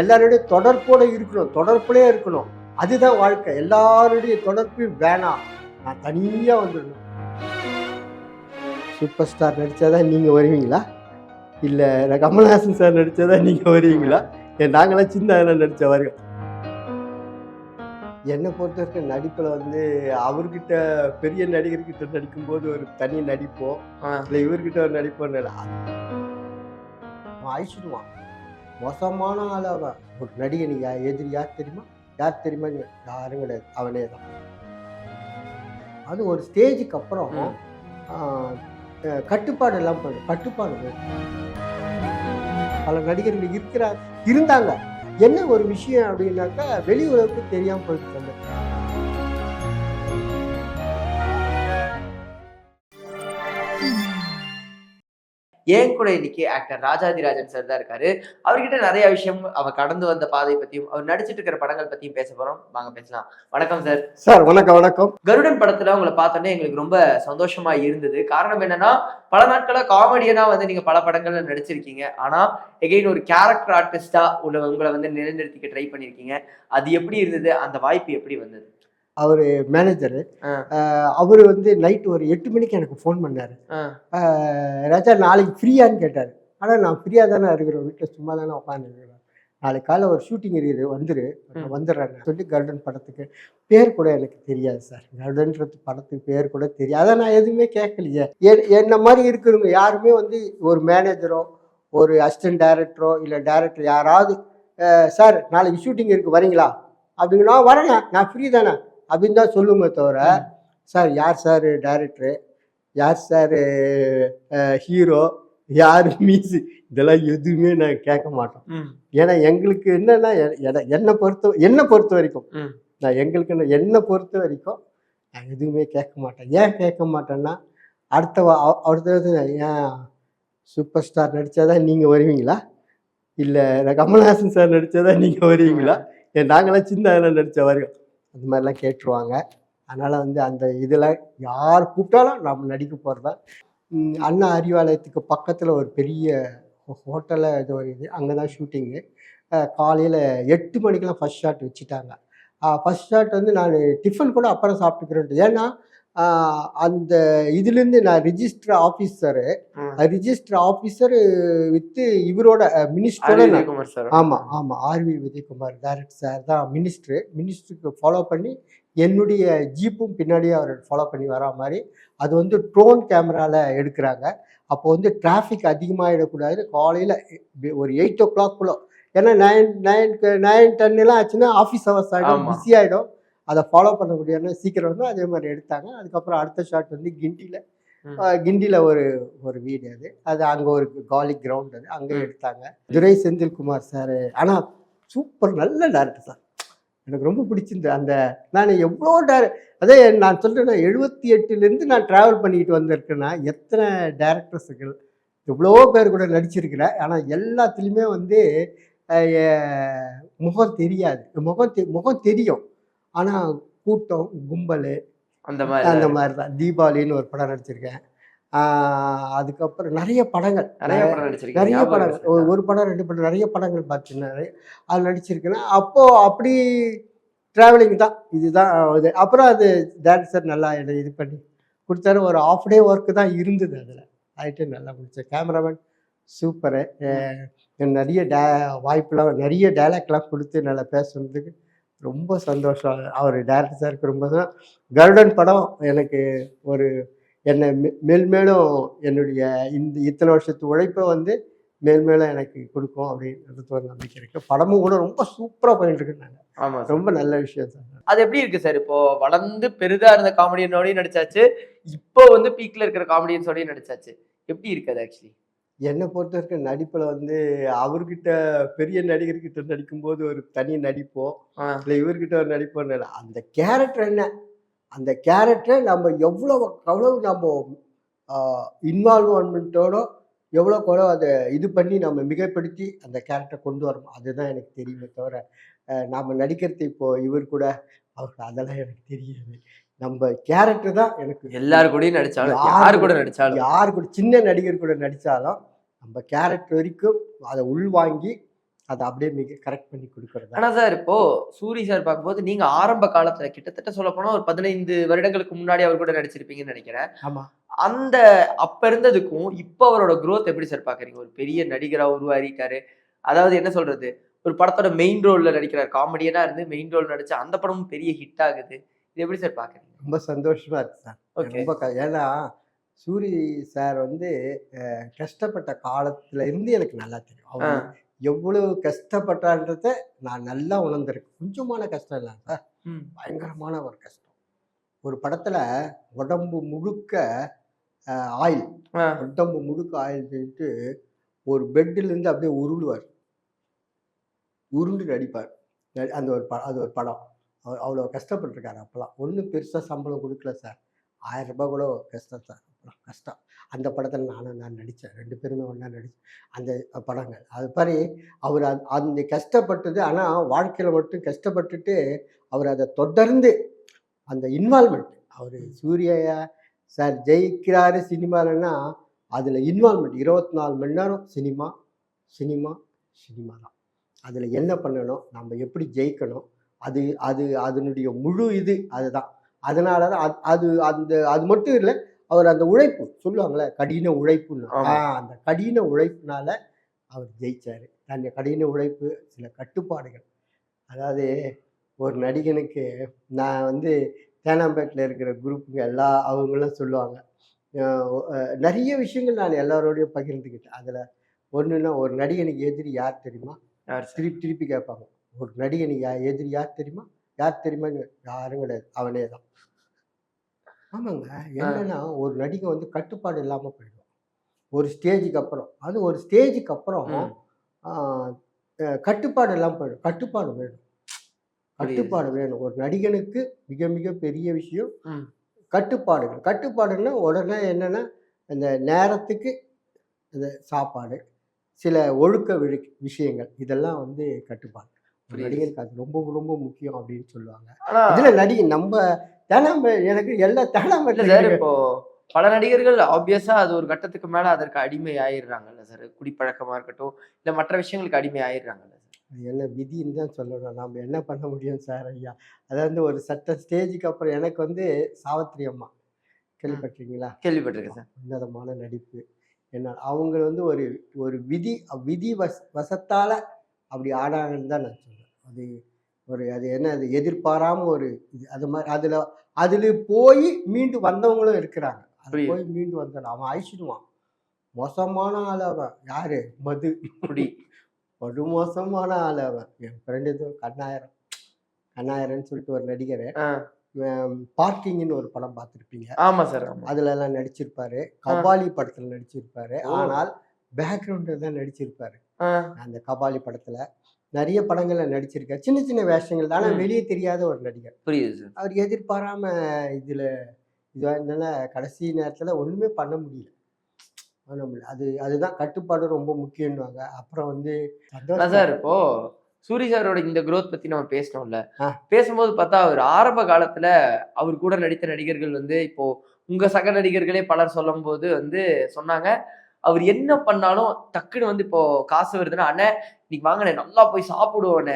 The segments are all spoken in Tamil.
எல்லாருடைய தொடர்போடு இருக்கணும், தொடர்புலேயே இருக்கணும். அதுதான் வாழ்க்கை. எல்லாருடைய தொடர்பையும் வேணாம், நான் தனியாக வந்துடணும். சூப்பர் ஸ்டார் நடித்தாதான் நீங்கள் வருவீங்களா? இல்லை கமல்ஹாசன் சார் நடித்தாதான் நீங்கள் வருவீங்களா? நாங்களாம் சின்ன நடித்த வரைக்கும். என்னை பொறுத்த வரைக்கும் நடிப்பில் வந்து அவர்கிட்ட பெரிய நடிகர்கிட்ட நடிக்கும்போது ஒரு தனி நடிப்போம், இல்லை இவர்கிட்ட ஒரு நடிப்போம். அழிச்சிடுவான், மோசமான ஆள் அவன். ஒரு நடிகன் எதிரி யார் தெரியுமா? யார் தெரியுமா? யாரும் கிடையாது, அவனே தான். அது ஒரு ஸ்டேஜுக்கு அப்புறம் கட்டுப்பாடு எல்லாம் போயிடும். கட்டுப்பாடு பல நடிகர்கள் இருந்தாங்க. என்ன ஒரு விஷயம் அப்படின்னாக்கா வெளி உலகத்துக்கு தெரியாமல் போயிட்டு. ஏன் கூட இன்னைக்கு ஆக்டர் ராஜாதிராஜன் சார் தான் இருக்காரு. அவர்கிட்ட நிறைய விஷயம் அவர் கடந்து வந்த பாதை பத்தியும் அவர் நடிச்சிட்டு இருக்கிற படங்கள் பத்தியும் பேச போறோம். வாங்க பேசலாம். வணக்கம் சார். சார் வணக்கம். வணக்கம். கருடன் படத்துல உங்களை பார்த்தோன்னே எங்களுக்கு ரொம்ப சந்தோஷமா இருந்தது. காரணம் என்னன்னா, பல நாட்களா காமெடியனா வந்து நீங்க பல படங்கள்ல நடிச்சிருக்கீங்க. ஆனா எகைன் ஒரு கேரக்டர் ஆர்டிஸ்டா உங்களை வந்து நிலைநிறுத்திக்க ட்ரை பண்ணிருக்கீங்க. அது எப்படி இருந்தது? அந்த வாய்ப்பு எப்படி வந்தது? அவர் மேனேஜரு, அவர் வந்து நைட்டு ஒரு 8 மணிக்கு எனக்கு ஃபோன் பண்ணார். ராஜா நாளைக்கு ஃப்ரீயான்னு கேட்டார். ஆனால் நான் ஃப்ரீயாக தானே இருக்கிறேன், வீட்டில் சும்மா தானே உட்காந்துருக்கிறேன். நாளைக்கு காலைல ஒரு ஷூட்டிங் இருக்குது, வந்துடுறேன் சொல்லி கருடன் படத்துக்கு பேர் கூட எனக்கு தெரியாது சார். கருடன்றது படத்துக்கு பேர் கூட தெரியாது. அதை நான் எதுவுமே கேட்கலையே. என்ன மாதிரி இருக்கிறவங்க யாருமே வந்து ஒரு மேனேஜரோ ஒரு அசிஸ்டன்ட் டைரக்டரோ இல்லை டைரக்டர் யாராவது சார் நாளைக்கு ஷூட்டிங் இருக்குது வரீங்களா அப்படின்னா, வரேங்க நான் ஃப்ரீ தானே அப்படின்னு தான் சொல்லுமே தவிர, சார் யார் சார் டைரக்டரு, யார் சார் ஹீரோ, யார் மியூசிக், இதெல்லாம் எதுவுமே நான் கேட்க மாட்டோம். ஏன்னா எங்களுக்கு என்னன்னா என்னை பொறுத்த வரைக்கும் என்னை பொறுத்த வரைக்கும் நான் எதுவுமே கேட்க மாட்டேன். ஏன் கேட்க மாட்டேன்னா, அடுத்தது ஏன் சூப்பர் ஸ்டார் நடித்தாதான் நீங்கள் வருவீங்களா? இல்லை கமல்ஹாசன் சார் நடித்தாதான் நீங்கள் வருவீங்களா? நாங்களாம் சின்ன நடித்த வரைக்கும் அந்த மாதிரிலாம் கேட்டுருவாங்க. அதனால் வந்து அந்த இதில் யார் கூப்பிட்டாலும் நம்ம நடிக்க போகிறதா. அண்ணா அறிவாலயத்துக்கு பக்கத்தில் ஒரு பெரிய ஹோட்டலில் இது ஒரு இது, அங்கே தான் ஷூட்டிங்கு. காலையில் 8 மணிக்கெலாம் ஃபஸ்ட் ஷாட் வச்சுட்டாங்க. ஃபஸ்ட் ஷாட் வந்து நான் டிஃபன் கூட அப்புறம் சாப்பிட்டுக்கிறேன்ட்டு. ஏன்னா அந்த இதுலேருந்து நான் ரிஜிஸ்டர் ஆஃபீஸரு வித்து இவரோட மினிஸ்டரோட. ஆமாம் ஆர்வி விஜயகுமார் டைரக்டர் சார் தான் மினிஸ்டருக்கு ஃபாலோ பண்ணி என்னுடைய ஜீப்பும் பின்னாடியே அவர் ஃபாலோ பண்ணி வரா மாதிரி. அது வந்து ட்ரோன் கேமராவில் எடுக்கிறாங்க. அப்போ வந்து டிராஃபிக் அதிகமாகிடக்கூடாது. காலையில் ஒரு 8 o'clock, ஏன்னா 9-10 ஆச்சுன்னா ஆஃபீஸ் ஹவர்ஸ் ஆகிடும், பிஸி ஆகிடும். அதை ஃபாலோ பண்ணக்கூடியன்னா சீக்கிரம் வந்து அதே மாதிரி எடுத்தாங்க. அதுக்கப்புறம் அடுத்த ஷாட் வந்து கிண்டியில் ஒரு வீடு, அது அங்கே ஒரு காலி கிரவுண்ட், அது அங்கே எடுத்தாங்க. துரை செந்தில்குமார் சார் ஆனால் சூப்பர் நல்ல டேரக்டர் சார், எனக்கு ரொம்ப பிடிச்சிருந்து. அந்த நான் எவ்வளோ அதே நான் சொல்கிறேன்னா 78லேருந்து நான் ட்ராவல் பண்ணிக்கிட்டு வந்திருக்கேன்னா எத்தனை டேரக்டர்ஸுகள் எவ்வளோ பேர் கூட நடிச்சிருக்கிறேன். ஆனால் எல்லாத்துலேயுமே வந்து முகம் தெரியாது, முகம் தெரியும். ஆனால் கூட்டம் கும்பல் அந்த மாதிரி தான். தீபாவளின்னு ஒரு படம் நடிச்சிருக்கேன். அதுக்கப்புறம் நிறைய படங்கள் ஒரு படம் 2 படம் நிறைய படங்கள் பார்த்துருந்தேன், அது நடிச்சிருக்கேன்னா. அப்போது அப்படி ட்ராவலிங் தான், இதுதான் இது. அப்புறம் அது டான்ஸர் நல்லா இது பண்ணி கொடுத்தாரு. ஒரு ½ டே ஒர்க்கு தான் இருந்தது, அதில் ஆகிட்டு நல்லா முடிச்சேன். கேமராமேன் சூப்பரு, நிறைய வாய்ப்பெலாம் நிறைய டைலாக்லாம் கொடுத்து நல்லா பேசுனதுக்கு ரொம்ப சந்தோஷம். அவர் டைரக்டர் சாருக்கு ரொம்ப கருடன் படம் எனக்கு என்னை மேல்மேலும் என்னுடைய இத்தனை வருஷத்து உழைப்பை வந்து மேல்மேலும் எனக்கு கொடுக்கும் அப்படின்றது ஒரு நம்பிக்கை இருக்குது. படமும் கூட ரொம்ப சூப்பராக பண்ணிட்டு இருக்கேன். ஆமாம், ரொம்ப நல்ல விஷயம் சார். அது எப்படி இருக்கு சார்? இப்போ வளர்ந்து பெரிதா இருந்த காமெடியனோடய நடிச்சாச்சு, இப்போ வந்து பீக்ல இருக்கிற காமெடியன்ஸோடய நடிச்சாச்சு, எப்படி இருக்கு அது? ஆக்சுவலி என்னை பொறுத்த வரைக்கும் நடிப்பில் வந்து அவர்கிட்ட பெரிய நடிகர்கிட்ட நடிக்கும்போது ஒரு தனி நடிப்போம், இல்லை இவர்கிட்ட ஒரு நடிப்போம். அந்த கேரக்டர் என்ன, அந்த கேரக்டரை நம்ம எவ்வளவு நம்ம இன்வால்வ்மெண்ட்டோட எவ்வளோ அதை இது பண்ணி நம்ம மிகைப்படுத்தி அந்த கேரக்டர் கொண்டு வரணும், அதுதான் எனக்கு தெரியுமே தவிர நாம் நடிக்கிறது இப்போது இவர் கூட அவருக்கு அதெல்லாம் எனக்கு தெரியாது. நம்ம கேரக்டர் தான் எனக்கு. எல்லாரு கூடயும் நடிச்சாலும், யாரு கூட சின்ன நடிகர் கூட நடித்தாலும் நம்ம கேரக்டர் வரைக்கும் அதை உள்வாங்கி அதை அப்படியே மிக கரெக்ட் பண்ணி கொடுக்கறது. ஆனா சார் இப்போ சூரி சார் பார்க்கும்போது நீங்க ஆரம்ப காலத்துல கிட்டத்தட்ட சொல்ல போனா ஒரு 15 வருடங்களுக்கு முன்னாடி அவர் கூட நடிச்சிருப்பீங்கன்னு நினைக்கிறேன். ஆமா. அந்த அப்ப இருந்ததுக்கும் இப்ப அவரோட growth எப்படி சார் பாக்குறீங்க? ஒரு பெரிய நடிகரா உருவாகிட்டாரு. அதாவது என்ன சொல்றது? ஒரு படத்தோட மெயின் ரோல்ல நடிக்கிறார். காமெடியனா இருந்து மெயின் ரோல் நடிச்சு அந்த படமும் பெரிய ஹிட் ஆகுது. இது எப்படி சார் பாக்குறீங்க? ரொம்ப சந்தோஷமா இருக்கு சார். ஓகே. ரொம்ப ஏன்னா சூரி சார் வந்து கஷ்டப்பட்ட காலத்துல இருந்து எனக்கு நல்லா தெரியும். ஆ. அவர் எவ்வளவு கஷ்டப்பட்டான்றத நான் நல்லா உணர்ந்திருக்கேன். கொஞ்சமான கஷ்டம் இல்லை சார், ம். பயங்கரமான ஒரு கஷ்டம். ஒரு படத்துல உடம்பு முழுக்க ஆயில், ஆ. உடம்பு முழுக்க ஆயில் போயிட்டு ஒரு பெட்ல இருந்து அப்படியே உருளுவார், உருண்டு நடிப்பார். அந்த ஒரு அது ஒரு படம். அவர் அவ்வளோ கஷ்டப்பட்டிருக்காரு அப்போலாம். ஒன்றும் பெருசாக சம்பளம் கொடுக்கல சார். 1000 ரூபாய் கூட கஷ்டம் சார். அப்போலாம் கஷ்டம். அந்த படத்தில் நான் நடித்தேன். 2 பேருமே ஒன்றா நடித்தேன் அந்த படங்கள். அது மாதிரி அவர் அந்த கஷ்டப்பட்டது, ஆனால் வாழ்க்கையில் மட்டும் கஷ்டப்பட்டுட்டு அவர் அதை தொடர்ந்து அந்த இன்வால்மெண்ட், அவர் சூர்யா சார் ஜெயிக்கிறாரு சினிமாலன்னா அதில் இன்வால்மெண்ட் 24 மணி நேரம் சினிமா சினிமா சினிமா தான். அதில் என்ன பண்ணணும், நம்ம எப்படி ஜெயிக்கணும், அது அது அதனுடைய முழு இது அதுதான். அதனால தான் அது மட்டும் இல்லை, அவர் அந்த உழைப்பு சொல்லுவாங்களே கடின உழைப்புன்னு, அந்த கடின உழைப்புனால அவர் ஜெயிச்சார். அந்த கடின உழைப்பு, சில கட்டுப்பாடுகள். அதாவது ஒரு நடிகனுக்கு நான் வந்து தேனாம்பேட்டில் இருக்கிற குரூப்புங்க அவங்களும் சொல்லுவாங்க, நிறைய விஷயங்கள் நான் எல்லாரோடையும் பகிர்ந்துக்கிட்டேன். அதில் ஒன்றுன்னா, ஒரு நடிகனுக்கு எதிரி யார் தெரியுமா? திருப்பி கேட்பாங்க, ஒரு நடிகனுக்கு எதிரி யார் தெரியுமா? யார் தெரியுமா? யாரும் கிடையாது, அவனே தான். ஆமாங்க. என்னன்னா, ஒரு நடிகை வந்து கட்டுப்பாடு இல்லாமல் போயிடும் ஒரு ஸ்டேஜுக்கு அப்புறம். அது ஒரு ஸ்டேஜுக்கு அப்புறம் கட்டுப்பாடு இல்லாமல் போயிடும். கட்டுப்பாடு வேணும், கட்டுப்பாடு வேணும். ஒரு நடிகனுக்கு மிக மிக பெரிய விஷயம் கட்டுப்பாடுகள். கட்டுப்பாடுன்னா உடனே என்னன்னா, இந்த நேரத்துக்கு இந்த சாப்பாடு, சில ஒழுக்க விஷயங்கள், இதெல்லாம் வந்து கட்டுப்பாடு. நடிகனுக்கு அது ரொம்ப ரொம்ப முக்கியம் அப்படின்னு சொல்லுவாங்க. இதுல நடிகை நம்ம எனக்கு எல்லா சார் இப்போ பல நடிகர்கள் ஆப்வியஸா அது ஒரு கட்டத்துக்கு மேல அதற்கு அடிமை ஆயிடுறாங்கல்ல சார். குடிப்பழக்கமா இருக்கட்டும், இல்ல மற்ற விஷயங்களுக்கு அடிமை ஆயிடுறாங்கல்ல சார். அது என்ன விதின்னு தான் சொல்லணும். நம்ம என்ன பண்ண முடியும் சார் ஐயா? அதாவது ஒரு சட்ட ஸ்டேஜுக்கு அப்புறம் எனக்கு வந்து சாவித்திரி அம்மா கேள்விப்பட்டிருக்கீங்களா? கேள்விப்பட்டிருக்கேன் சார். உன்னதமான நடிப்பு. என்ன அவங்க வந்து ஒரு விதி வசத்தால அப்படி ஆடாங்கன்னு தான் நான் சொல்றேன். அது என்ன, அது எதிர்பாராம ஒரு இது. அது மாதிரி அதுல போய் மீண்டு வந்தவங்களும் இருக்கிறாங்க. அது போய் மீண்டு வந்தான். அவன் அழிச்சிடுவான். மோசமான ஆள் அவன். யாரு? மது. படு மோசமான ஆள் அவன். என் ஃப்ரெண்டு கண்ணாயிரம்னு சொல்லிட்டு ஒரு நடிகர், பார்க்கிங்னு ஒரு படம் பார்த்துருப்பீங்க. ஆமா சார். அதுல எல்லாம் நடிச்சிருப்பாரு. கபாலி படத்துல நடிச்சிருப்பாரு. ஆனால் பேக்ரவுண்ட்ல தான் நடிச்சிருப்பாரு. அந்த கபாலி படத்துல நிறைய படங்கள்ல நடிச்சிருக்காரு. சின்ன சின்ன வேஷங்கள் தான், ஆனால் வெளியே தெரியாத ஒரு நடிகர். புரியுது. அவர் எதிர்பாராம இதுவா இருந்தால கடைசி நேரத்துல ஒண்ணுமே பண்ண முடியல. அதுதான் கட்டுப்பாடு ரொம்ப முக்கியம்னுவாங்க. அப்புறம் வந்து சார் இப்போ சூரி சாரோட இந்த growth பத்தி நம்ம பேசணும்ல. பேசும்போது பார்த்தா அவர் ஆரம்ப காலத்துல அவர் கூட நடித்த நடிகர்கள் வந்து இப்போ உங்க சக நடிகர்களே பலர் சொல்லும் போது வந்து சொன்னாங்க, அவர் என்ன பண்ணாலும் டக்குன்னு வந்து இப்போ காசு வருதுன்னா, அண்ணே இன்னைக்கு வாங்கண்ணே நல்லா போய் சாப்பிடுவோண்ணே,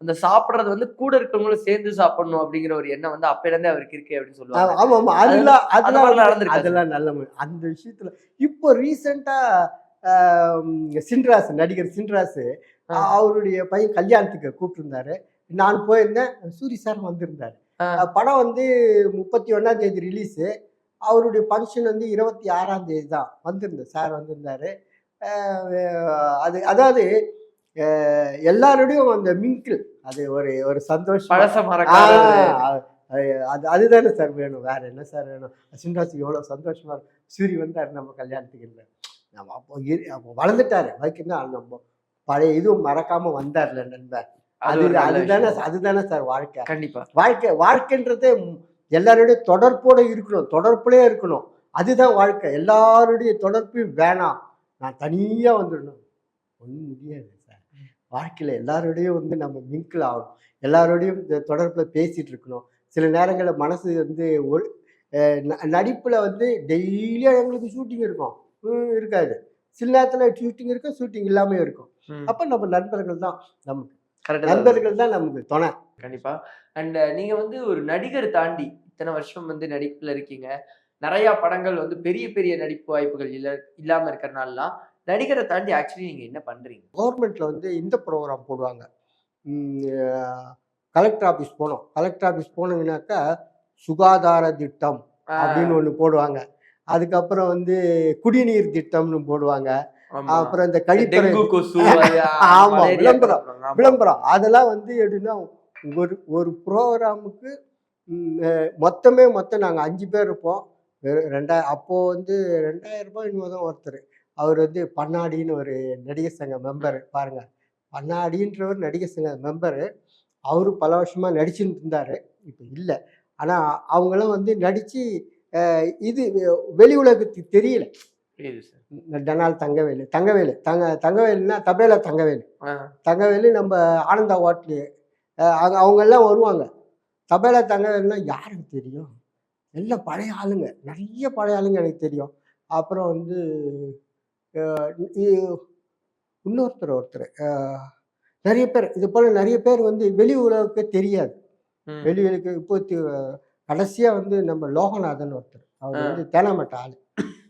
அந்த சாப்பிடுறது வந்து கூட இருக்கிறவங்களும் சேர்ந்து சாப்பிடணும் அப்படிங்கிற ஒரு எண்ணம் வந்து அப்பையில இருந்தே அவருக்கு இருக்கு அப்படின்னு சொல்லுவாங்க. ஆமா, அதெல்லாம் நல்ல அந்த விஷயத்துல. இப்போ ரீசெண்டா சின்ராஸ், நடிகர் சின்ராஸ் அவருடைய பையன் கல்யாணத்துக்கு கூப்பிட்டுருந்தாரு. நான் போயிருந்தேன். சூரி சார் வந்திருந்தாரு. படம் வந்து 31ஆம் தேதி ரிலீஸு. அவருடைய ஃபங்க்ஷன் வந்து 26ஆம் தேதி தான் வந்திருந்தேன். சார் வந்திருந்தாரு. அதாவது எல்லாரோடையும் அந்த மிங்கிள், அது ஒரு சந்தோஷம். அதுதானே சார் வேணும், வேற என்ன சார் வேணும்? சின்ராசுக்கு எவ்வளோ சந்தோஷமா இருக்கும். சூரி வந்தார் நம்ம கல்யாணத்துக்கு. இல்லை, நம்ம அப்போ வளர்ந்துட்டாரு. வைக்கினா நம்ம பழைய இதுவும் மறக்காம வந்தார்ல நண்பர். அதுதானே சார் வாழ்க்கை. கண்டிப்பா வாழ்க்கைன்றது எல்லாருடைய தொடர்போட இருக்கணும், தொடர்புலயே இருக்கணும். அதுதான் வாழ்க்கை. எல்லாருடைய தொடர்பையும் வேணாம், நான் தனியா வந்துடணும், ஒன்றும் முடியாது சார். வாழ்க்கையில எல்லாரோடையும் வந்து நம்ம மிங்கிள் ஆகணும், எல்லாரோடையும் தொடர்புல பேசிட்டு இருக்கணும். சில நேரங்களில் மனசு வந்து நடிப்புல வந்து டெய்லியா எங்களுக்கு ஷூட்டிங் இருக்கும், இருக்காது. சில நேரத்தில் ஷூட்டிங் இருக்கும், ஷூட்டிங் இல்லாமல் இருக்கும். அப்ப நம்ம நண்பர்கள் தான் நமக்கு கரெக்டா நண்பர்கள் தான் நமக்கு துணை. கண்டிப்பா. அண்ட் நீங்க வந்து ஒரு நடிகர் தாண்டி இத்தனை வருஷம் வந்து நடிப்புல இருக்கீங்க. நெறைய படங்கள் வந்து பெரிய பெரிய நடிப்பு வாய்ப்புகள் இல்லாம இருக்கிறனாலலாம் நடிகரை தாண்டி ஆக்சுவலி நீங்க என்ன பண்றீங்க? கவர்மெண்ட்ல வந்து இந்த ப்ரோகிராம் போடுவாங்க. கலெக்டர் ஆஃபீஸ் போனோம். கலெக்டர் ஆஃபீஸ் போனீங்கன்னாக்கா சுகாதார திட்டம் ஆ, அப்படின்னு ஒண்ணு போடுவாங்க. அதுக்கப்புறம் வந்து குடிநீர் திட்டம்னு போடுவாங்க. ஆமா. அப்புறம் இந்த கழிப்பறை டெங்கு, கொசு அது ஆமா மலேரியா விளம்பரம் கலப்புறாங்க. ஆமா. விளம்பரம் அதெல்லாம் வந்து எப்படின்னா ஒரு ஒரு ப்ரோகிராமுக்கு மொத்தம் நாங்க 5 பேர் இருப்போம். வெறும் அப்போ வந்து ரூ. 2000 என்னமோ தான் ஒருத்தர். அவர் வந்து பன்னாடின்னு ஒரு நடிகர் சங்க மெம்பர் பாருங்க. பன்னாடின்றவர் நடிகர் சங்க மெம்பரு. அவரு பல வருஷமா நடிச்சுட்டு இருந்தாரு. இப்ப இல்ல. ஆனா அவங்கலாம் வந்து நடிச்சு இது வெளி உலகத்துக்கு தெரியல. புரியுது சார். டனால் தங்கவேலுன்னா தபேலா தங்கவேலு. தங்கவேலு நம்ம ஆனந்தா ஹோட்டலு அவங்கெல்லாம் வருவாங்க. தபேலா தங்கவேலுன்னா யாருக்கு தெரியும்? எல்லாம் பழைய ஆளுங்க. நெறைய பழைய ஆளுங்க எனக்கு தெரியும். அப்புறம் வந்து அ இ ஒருத்தர் நெறைய பேர் இது போல நெறைய பேர் வந்து வெளி உலகுக்கே தெரியாது. ம். வெளிகளுக்கு இப்போ கடைசியா வந்து நம்ம லோகநாதன் ஒருத்தர். அவர் ஆ. வந்து தேனாம்பேட்டை ஆளு.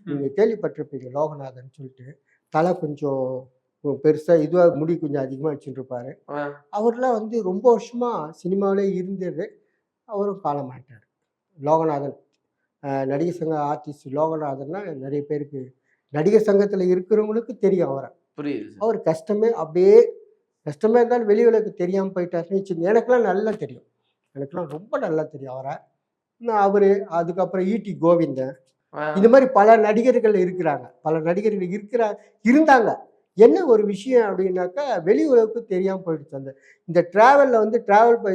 நீங்க ம். கேள்விப்பட்டிருப்பீங்க லோகநாதன் சொல்லிட்டு. தலை கொஞ்சம் பெருசா இதுவா முடி கொஞ்சம் அதிகமா வச்சுட்டுருப்பாரு. ஆ. அவர்லாம் வந்து ரொம்ப வருஷமா சினிமாவிலே இருந்தது. அவரும் காலமாயிட்டாரு. லோகநாதன். நடிகர் சங்க ஆர்டிஸ்ட் லோகநாதன்னா நெறைய பேருக்கு நடிகர் சங்கத்தில இருக்கிறவங்களுக்கு தெரியும் அவர. புரியுது சார். அவர் அப்படியே கஷ்டமே இருந்தாலும் வெளி உலகுக்கு தெரியாம போயிட்டாருன்னு வச்சுக்கங்க. எனக்கெல்லாம் நல்லா தெரியும். எனக்கெல்லாம் ரொம்ப நல்லா தெரியும் அவர. அவரு, அதுக்கப்புறம் ஈடி கோவிந்தன். ஆ. இந்த மாரி பல நடிகர்கள் இருக்கிறாங்க. பல நடிகர்கள் இருந்தாங்க. என்ன ஒரு விஷயம் அப்படின்னாக்கா, வெளி உலகுக்கு தெரியாம போயிடுச்சு. இந்த டிராவல்ல வந்து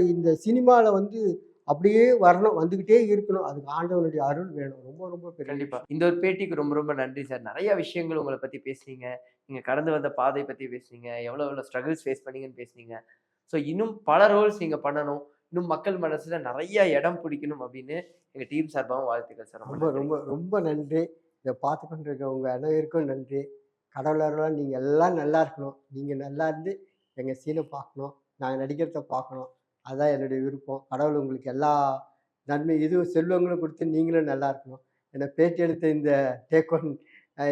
இந்த சினிமால வந்து அப்படியே வரணும், வந்துகிட்டே இருக்கணும். அதுக்கு ஆண்டவனுடைய அருள் வேணும். ரொம்ப ரொம்ப பெரிய கண்டிப்பா. விஷயம். இந்த ஒரு பேட்டிக்கு ரொம்ப ரொம்ப நன்றி சார். நெறைய விஷயங்கள் உங்கள பத்தி பேசுனீங்க. நீங்க கடந்து வந்த பாதை பத்தி பேசுனீங்க. எவ்வளோ ஸ்ட்ரகிள்ஸ் ஃபேஸ் பண்ணீங்கன்னு பேசுனீங்க. ஸோ இன்னும் பல ரோல்ஸ் நீங்க பண்ணணும். இன்னும் மக்கள் மனசுல நெறைய இடம் பிடிக்கணும் அப்படின்னு எங்க டீம் சார்பாகவும் வாழ்த்துக்கள் சார். ரொம்ப ரொம்ப நன்றி. ரொம்ப ரொம்ப நன்றி. இத பார்த்து கொண்டிருக்க உங்க அனைவருக்கும் நன்றி. கடவுள் அருளால நீங்க எல்லாம் நல்லா இருக்கணும். நீங்க நல்லா இருந்து எங்க சீன பார்க்கணும். நாங்க நடிக்கிறத பார்க்கணும். அதான் என்னுடைய விருப்பம். கடவுள் உங்களுக்கு எல்லா நன்மை இதுவும் செல்வங்களும் குடுத்து நீங்களும் நல்லா இருக்கணும். என்ன பேட்டி எடுத்த இந்த டேக் ஒன்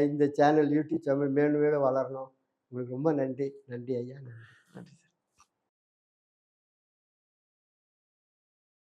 இந்த சேனல் யூடியூப் சேனல் மேலும் மேலும் வளரணும். உங்களுக்கு ரொம்ப நன்றி. நன்றி ஐயா. நன்றி. நன்றி சார்.